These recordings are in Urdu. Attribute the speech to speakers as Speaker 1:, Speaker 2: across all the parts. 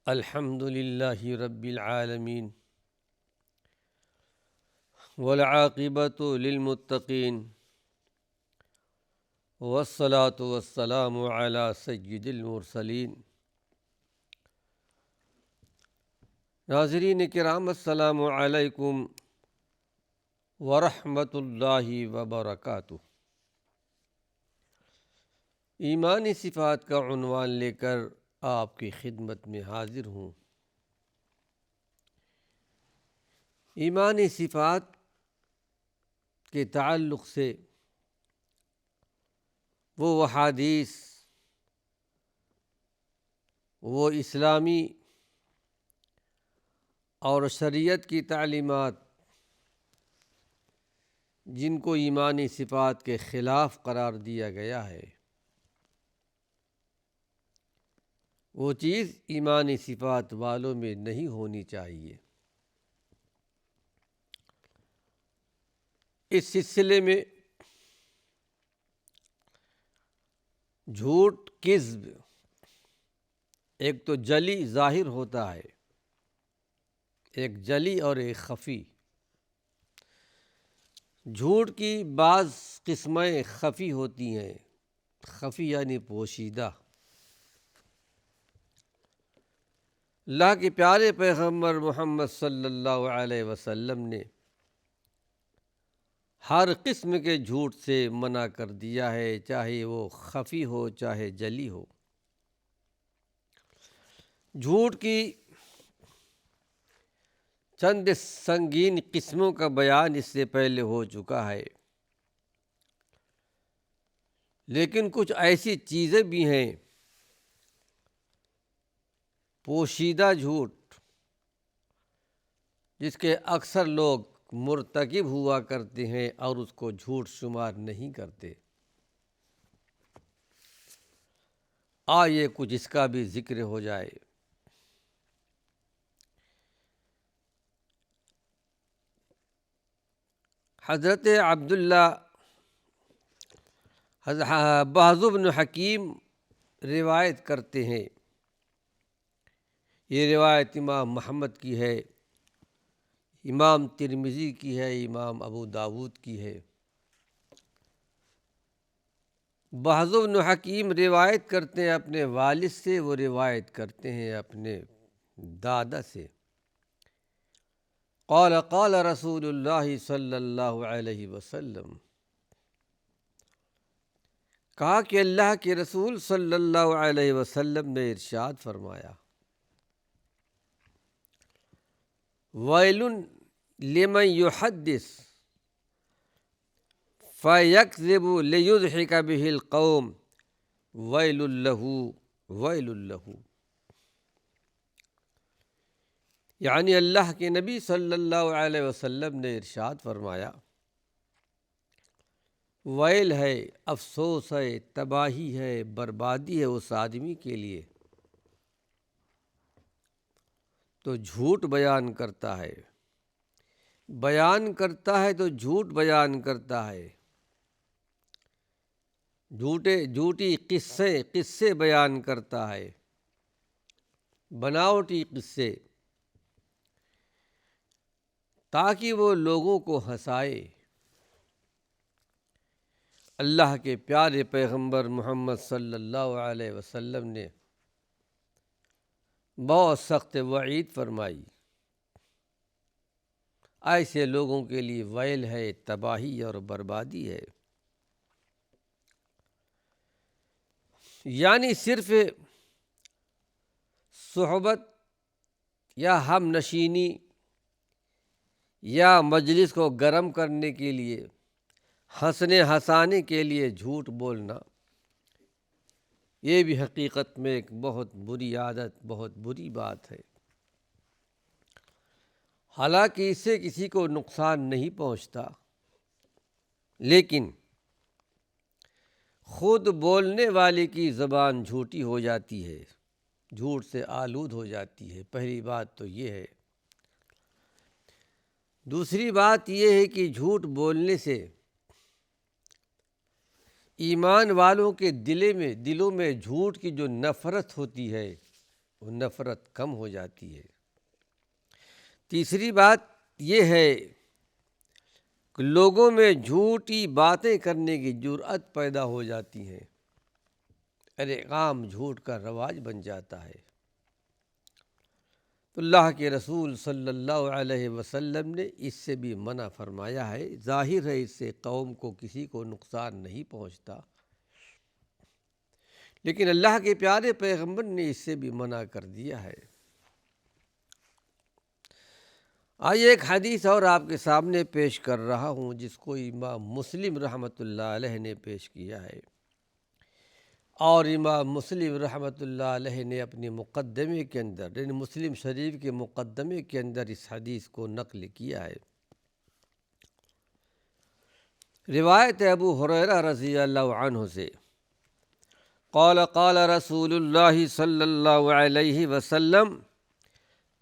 Speaker 1: الحمد للہ رب العالمین والعاقبۃ للمتقین والصلاة والسلام علی سید المرسلین۔ ناظرین کرام، السلام علیکم ورحمۃ اللہ وبرکاتہ۔ ایمانی صفات کا عنوان لے کر آپ کی خدمت میں حاضر ہوں۔ ایمانی صفات کے تعلق سے وہ احادیث، وہ اسلامی اور شریعت کی تعلیمات جن کو ایمانی صفات کے خلاف قرار دیا گیا ہے، وہ چیز ایمانی صفات والوں میں نہیں ہونی چاہیے۔ اس سلسلے میں جھوٹ، کذب، ایک تو جلی ظاہر ہوتا ہے، ایک جلی اور ایک خفی۔ جھوٹ کی بعض قسمیں خفی ہوتی ہیں، خفی یعنی پوشیدہ۔ اللہ کے پیارے پیغمبر محمد صلی اللہ علیہ وسلم نے ہر قسم کے جھوٹ سے منع کر دیا ہے، چاہے وہ خفی ہو چاہے جلی ہو۔ جھوٹ کی چند سنگین قسموں کا بیان اس سے پہلے ہو چکا ہے، لیکن کچھ ایسی چیزیں بھی ہیں پوشیدہ جھوٹ جس کے اکثر لوگ مرتکب ہوا کرتے ہیں اور اس کو جھوٹ شمار نہیں کرتے۔ آئیے کچھ اس کا بھی ذکر ہو جائے۔ حضرت عبداللہ بہز بن حکیم روایت کرتے ہیں، یہ روایت امام محمد کی ہے، امام ترمذی کی ہے، امام ابو داود کی ہے۔ بہز بن حکیم روایت کرتے ہیں اپنے والد سے، وہ روایت کرتے ہیں اپنے دادا سے۔ قال قال رسول اللہ صلی اللہ علیہ وسلم، کہا کہ اللہ کے رسول صلی اللہ علیہ وسلم نے ارشاد فرمایا، ویل لمن یحدث فیکذب لیضحک بہ القوم ویل لہ ویل لہ۔ یعنی اللہ کے نبی صلی اللہ علیہ وسلم نے ارشاد فرمایا، ویل ہے، افسوس ہے، تباہی ہے، بربادی ہے اس آدمی کے لیے تو جھوٹ بیان کرتا ہے، تو جھوٹ بیان کرتا ہے، جھوٹی قصے بیان کرتا ہے، بناوٹی قصے، تاکہ وہ لوگوں کو ہنسائے۔ اللہ کے پیارے پیغمبر محمد صلی اللہ علیہ وسلم نے بہت سخت وعید فرمائی، ایسے لوگوں کے لیے ویل ہے، تباہی اور بربادی ہے۔ یعنی صرف صحبت یا ہم نشینی یا مجلس کو گرم کرنے کے لیے، ہنسانے کے لیے جھوٹ بولنا، یہ بھی حقیقت میں ایک بہت بری عادت، بہت بری بات ہے۔ حالانکہ اس سے کسی کو نقصان نہیں پہنچتا، لیکن خود بولنے والے کی زبان جھوٹی ہو جاتی ہے، جھوٹ سے آلود ہو جاتی ہے۔ پہلی بات تو یہ ہے۔ دوسری بات یہ ہے کہ جھوٹ بولنے سے ایمان والوں کے دلوں میں جھوٹ کی جو نفرت ہوتی ہے نفرت کم ہو جاتی ہے۔ تیسری بات یہ ہے کہ لوگوں میں جھوٹی باتیں کرنے کی جرأت پیدا ہو جاتی ہے، عام جھوٹ کا رواج بن جاتا ہے۔ تو اللہ کے رسول صلی اللہ علیہ وسلم نے اس سے بھی منع فرمایا ہے۔ ظاہر ہے اس سے قوم کو کسی کو نقصان نہیں پہنچتا، لیکن اللہ کے پیارے پیغمبر نے اس سے بھی منع کر دیا ہے۔ آئیے ایک حدیث اور آپ کے سامنے پیش کر رہا ہوں، جس کو امام مسلم رحمۃ اللہ علیہ نے پیش کیا ہے، اور امام مسلم رحمۃ اللہ علیہ نے اپنے مقدمے کے اندر، یعنی مسلم شریف کے مقدمے کے اندر اس حدیث کو نقل کیا ہے۔ روایت ابو ہریرہ رضی اللہ عنہ سے، قال قال رسول اللہ صلی اللہ علیہ وسلم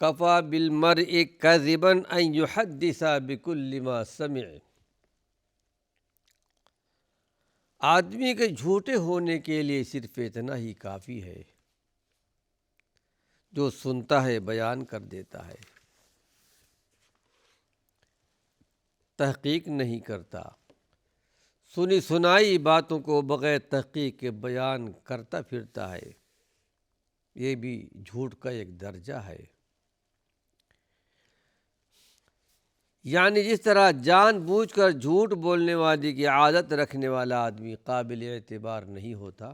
Speaker 1: کفا بالمرء کذبا ان یحدث بکل ما سمع۔ آدمی کے جھوٹے ہونے کے لیے صرف اتنا ہی کافی ہے، جو سنتا ہے بیان کر دیتا ہے، تحقیق نہیں کرتا، سنی سنائی باتوں کو بغیر تحقیق کے بیان کرتا پھرتا ہے۔ یہ بھی جھوٹ کا ایک درجہ ہے۔ یعنی جس طرح جان بوجھ کر جھوٹ بولنے والی کی عادت رکھنے والا آدمی قابل اعتبار نہیں ہوتا،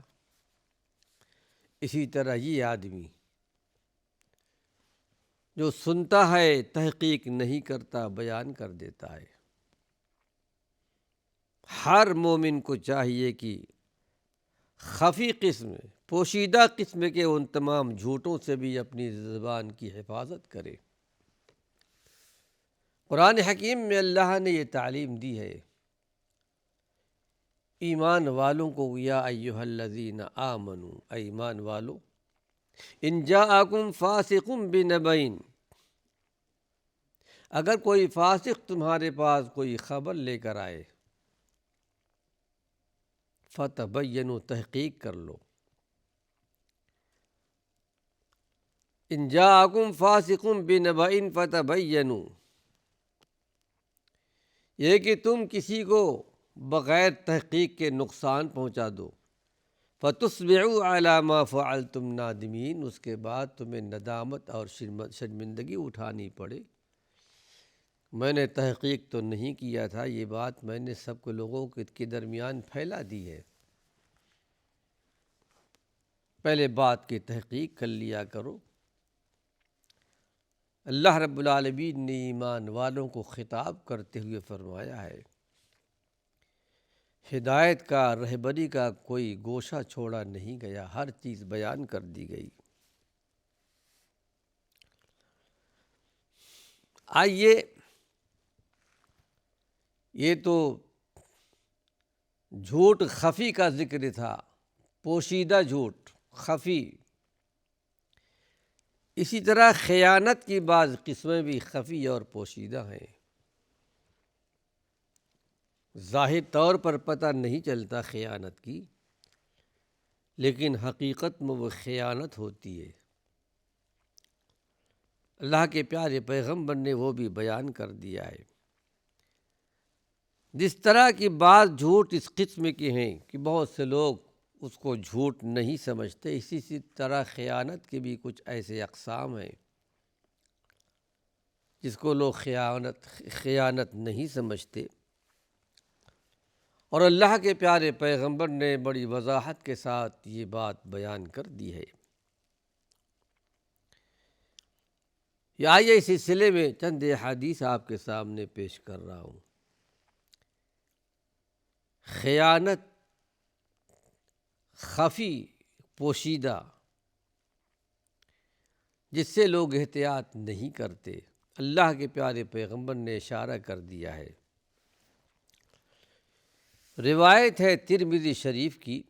Speaker 1: اسی طرح یہ آدمی جو سنتا ہے تحقیق نہیں کرتا بیان کر دیتا ہے۔ ہر مومن کو چاہیے کہ خفی قسم، پوشیدہ قسم کے ان تمام جھوٹوں سے بھی اپنی زبان کی حفاظت کرے۔ قرآن حکیم میں اللہ نے یہ تعلیم دی ہے ایمان والوں کو، یا ایھا الذین آمنوا، اے ایمان والو، ان جاءکم فاسق بنبأ، اگر کوئی فاسق تمہارے پاس کوئی خبر لے کر آئے، فتبینوا، تحقیق کر لو۔ ان جاءکم فاسق بنبأ فتبینوا، یہ کہ تم کسی کو بغیر تحقیق کے نقصان پہنچا دو، فتصبحوا علی ما فعلتم نادمین، اس کے بعد تمہیں ندامت اور شرمندگی اٹھانی پڑے، میں نے تحقیق تو نہیں کیا تھا، یہ بات میں نے سب کو لوگوں کے درمیان پھیلا دی ہے۔ پہلے بات کی تحقیق کر لیا کرو۔ اللہ رب العالمین نے ایمان والوں کو خطاب کرتے ہوئے فرمایا ہے، ہدایت کا، رہبری کا کوئی گوشہ چھوڑا نہیں گیا، ہر چیز بیان کر دی گئی۔ آئیے، یہ تو جھوٹ خفی کا ذکر تھا، پوشیدہ جھوٹ، خفی۔ اسی طرح خیانت کی بعض قسمیں بھی خفی اور پوشیدہ ہیں، ظاہر طور پر پتہ نہیں چلتا خیانت کی، لیکن حقیقت میں وہ خیانت ہوتی ہے۔ اللہ کے پیارے پیغمبر نے وہ بھی بیان کر دیا ہے۔ جس طرح کی بعض جھوٹ اس قسم کے ہیں کہ بہت سے لوگ اس کو جھوٹ نہیں سمجھتے، اسی طرح خیانت کے بھی کچھ ایسے اقسام ہیں جس کو لوگ خیانت نہیں سمجھتے، اور اللہ کے پیارے پیغمبر نے بڑی وضاحت کے ساتھ یہ بات بیان کر دی ہے۔ آئیے اس سلسلے میں چند احادیث آپ کے سامنے پیش کر رہا ہوں۔ خیانت خفی، پوشیدہ، جس سے لوگ احتیاط نہیں کرتے، اللہ کے پیارے پیغمبر نے اشارہ کر دیا ہے۔ روایت ہے ترمذی شریف کی،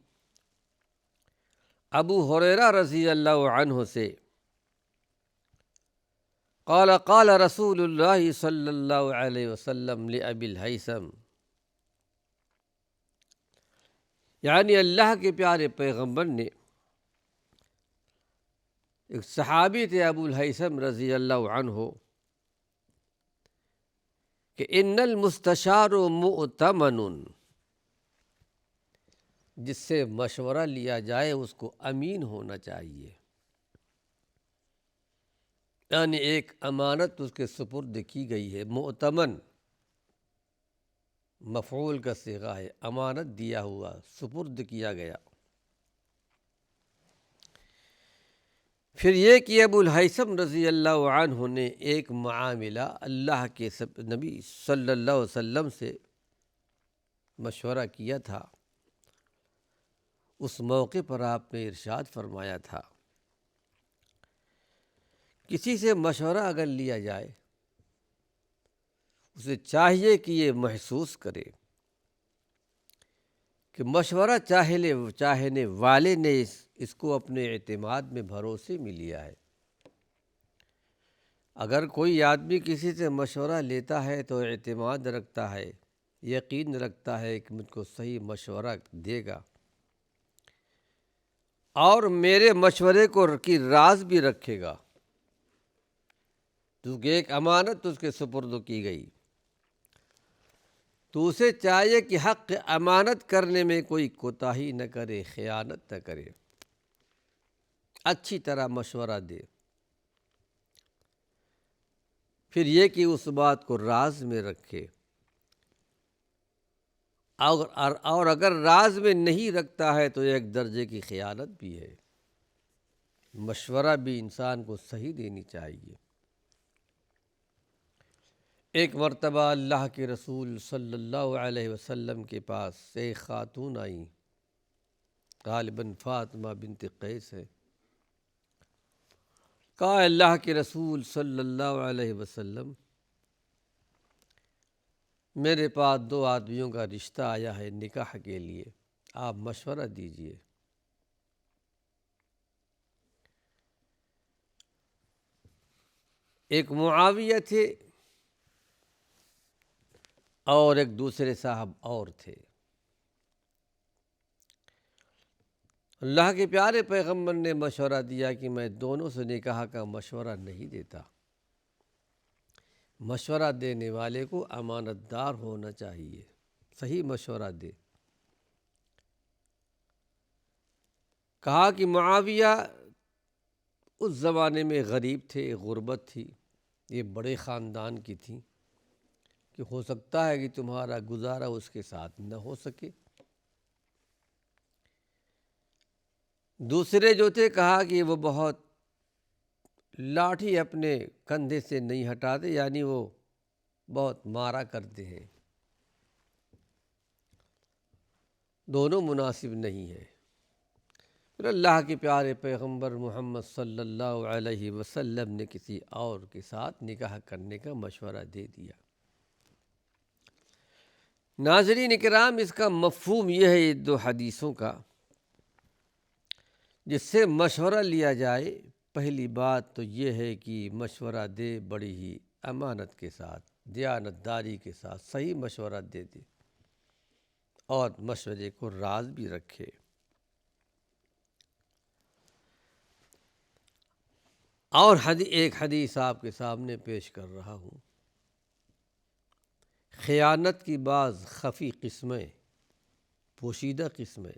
Speaker 1: ابو ہریرہ رضی اللہ عنہ سے، قال قال رسول اللہ صلی اللہ علیہ وسلم لأبی الہیثم، یعنی اللہ کے پیارے پیغمبر نے ایک صحابی تھے ابو الہیثم رضی اللہ عنہ کہ ان المستشار مؤتمن، جس سے مشورہ لیا جائے اس کو امین ہونا چاہیے، یعنی ایک امانت اس کے سپرد کی گئی ہے۔ مؤتمن مفعول کا صیغہ ہے، امانت دیا ہوا، سپرد کیا گیا۔ پھر یہ کہ ابو الہیثم رضی اللہ عنہ نے ایک معاملہ اللہ کے نبی صلی اللہ علیہ وسلم سے مشورہ کیا تھا۔ اس موقع پر آپ نے ارشاد فرمایا تھا، کسی سے مشورہ اگر لیا جائے اسے چاہیے کہ یہ محسوس کرے کہ مشورہ چاہنے والے نے اس کو اپنے اعتماد میں بھروسے میں لیا ہے۔ اگر کوئی آدمی کسی سے مشورہ لیتا ہے تو اعتماد رکھتا ہے، یقین رکھتا ہے کہ مجھ کو صحیح مشورہ دے گا اور میرے مشورے کی راز بھی رکھے گا، کیونکہ ایک امانت اس کے سپرد کی گئی، تو اسے چاہیے کہ حق امانت کرنے میں کوئی کوتاہی نہ کرے، خیانت نہ کرے، اچھی طرح مشورہ دے۔ پھر یہ کہ اس بات کو راز میں رکھے، اور اگر راز میں نہیں رکھتا ہے تو ایک درجے کی خیانت بھی ہے۔ مشورہ بھی انسان کو صحیح دینی چاہیے۔ ایک مرتبہ اللہ کے رسول صلی اللہ علیہ وسلم کے پاس ایک خاتون آئیں، غالباً فاطمہ بنت قیس ہے۔ کہا اللہ کے رسول صلی اللہ علیہ وسلم، میرے پاس دو آدمیوں کا رشتہ آیا ہے نکاح کے لیے، آپ مشورہ دیجئے۔ ایک معاویہ تھے اور ایک دوسرے صاحب اور تھے۔ اللہ کے پیارے پیغمبر نے مشورہ دیا کہ میں دونوں سے نکاح کا مشورہ نہیں دیتا، مشورہ دینے والے کو امانت دار ہونا چاہیے، صحیح مشورہ دے۔ کہا کہ معاویہ اس زمانے میں غریب تھے، غربت تھی، یہ بڑے خاندان کی تھیں، کہ ہو سکتا ہے کہ تمہارا گزارا اس کے ساتھ نہ ہو سکے۔ دوسرے جو تھے کہا کہ وہ بہت لاٹھی اپنے کندھے سے نہیں ہٹاتے، یعنی وہ بہت مارا کرتے ہیں، دونوں مناسب نہیں ہیں۔ پھر اللہ کے پیارے پیغمبر محمد صلی اللہ علیہ وسلم نے کسی اور کے ساتھ نکاح کرنے کا مشورہ دے دیا۔ ناظرین اکرام، اس کا مفہوم یہ ہے دو حدیثوں کا، جس سے مشورہ لیا جائے، پہلی بات تو یہ ہے کہ مشورہ دے بڑی ہی امانت کے ساتھ، دیانت داری کے ساتھ صحیح مشورہ دے اور مشورے کو راز بھی رکھے۔ اور ایک حدیث آپ کے سامنے پیش کر رہا ہوں۔ خیانت کی بعض خفی قسمیں، پوشیدہ قسمیں،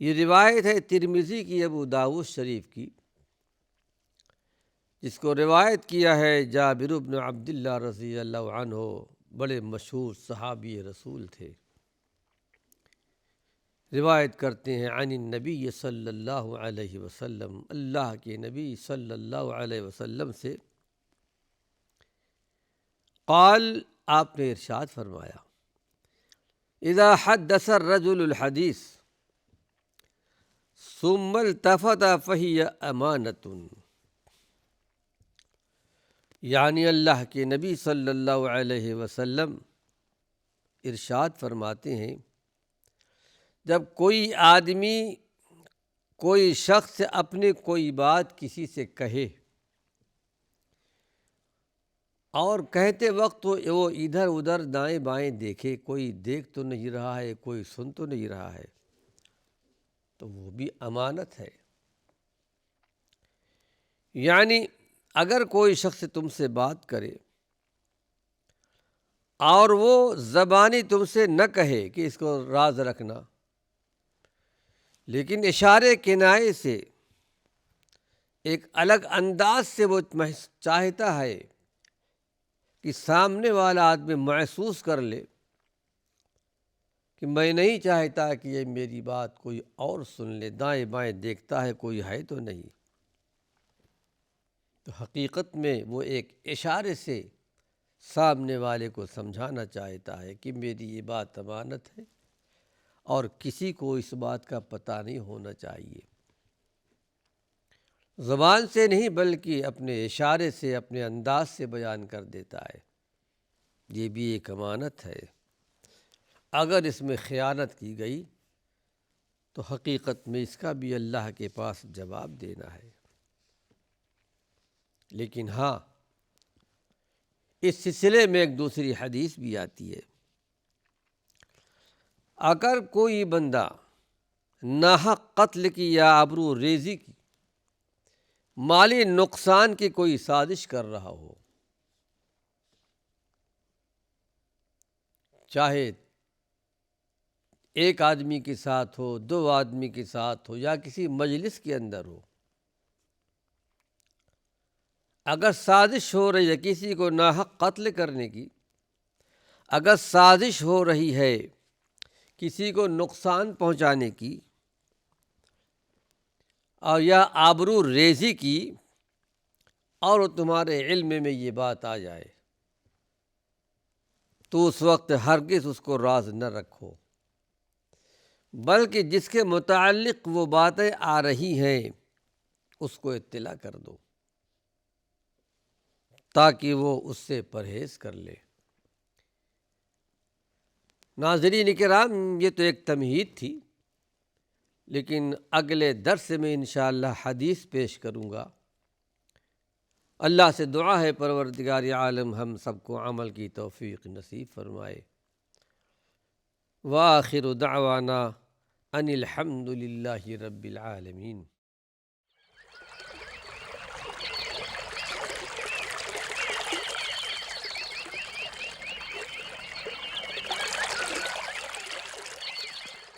Speaker 1: یہ روایت ہے ترمذی کی، ابو داؤد شریف کی، جس کو روایت کیا ہے جابر بن عبداللہ رضی اللہ عنہ، بڑے مشہور صحابی رسول تھے۔ روایت کرتے ہیں عن النبی صلی اللہ علیہ وسلم، اللہ کے نبی صلی اللہ علیہ وسلم سے، قال، آپ نے ارشاد فرمایا، اذا حدث الرجل الحدیث ثم التفت فہی امانۃ، یعنی اللہ کے نبی صلی اللہ علیہ وسلم ارشاد فرماتے ہیں، جب کوئی آدمی، کوئی شخص اپنے کوئی بات کسی سے کہے اور کہتے وقت وہ ادھر ادھر دائیں بائیں دیکھے، کوئی دیکھ تو نہیں رہا ہے، کوئی سن تو نہیں رہا ہے، تو وہ بھی امانت ہے۔ یعنی اگر کوئی شخص تم سے بات کرے اور وہ زبانی تم سے نہ کہے کہ اس کو راز رکھنا، لیکن اشارے کنائے سے ایک الگ انداز سے وہ چاہتا ہے کہ سامنے والا آدمی محسوس کر لے کہ میں نہیں چاہتا کہ یہ میری بات کوئی اور سن لے، دائیں بائیں دیکھتا ہے کوئی ہے تو نہیں، تو حقیقت میں وہ ایک اشارے سے سامنے والے کو سمجھانا چاہتا ہے کہ میری یہ بات امانت ہے اور کسی کو اس بات کا پتہ نہیں ہونا چاہیے۔ زبان سے نہیں بلکہ اپنے اشارے سے، اپنے انداز سے بیان کر دیتا ہے۔ یہ بھی ایک امانت ہے، اگر اس میں خیانت کی گئی تو حقیقت میں اس کا بھی اللہ کے پاس جواب دینا ہے۔ لیکن ہاں، اس سلسلے میں ایک دوسری حدیث بھی آتی ہے، اگر کوئی بندہ ناحق قتل کی یا آبرو ریزی کی، مالی نقصان کی کوئی سازش کر رہا ہو، چاہے ایک آدمی کے ساتھ ہو، دو آدمی کے ساتھ ہو، یا کسی مجلس کے اندر ہو، اگر سازش ہو رہی ہے کسی کو ناحق قتل کرنے کی، اگر سازش ہو رہی ہے کسی کو نقصان پہنچانے کی اور یا آبرو ریزی کی، اور تمہارے علم میں یہ بات آ جائے، تو اس وقت ہرگز اس کو راز نہ رکھو، بلکہ جس کے متعلق وہ باتیں آ رہی ہیں اس کو اطلاع کر دو تاکہ وہ اس سے پرہیز کر لے۔ ناظرین کرام، یہ تو ایک تمہید تھی، لیکن اگلے درس میں انشاءاللہ حدیث پیش کروں گا۔ اللہ سے دعا ہے پروردگار عالم ہم سب کو عمل کی توفیق نصیب فرمائے۔ وآخر دعوانا ان الحمد للہ رب العالمین۔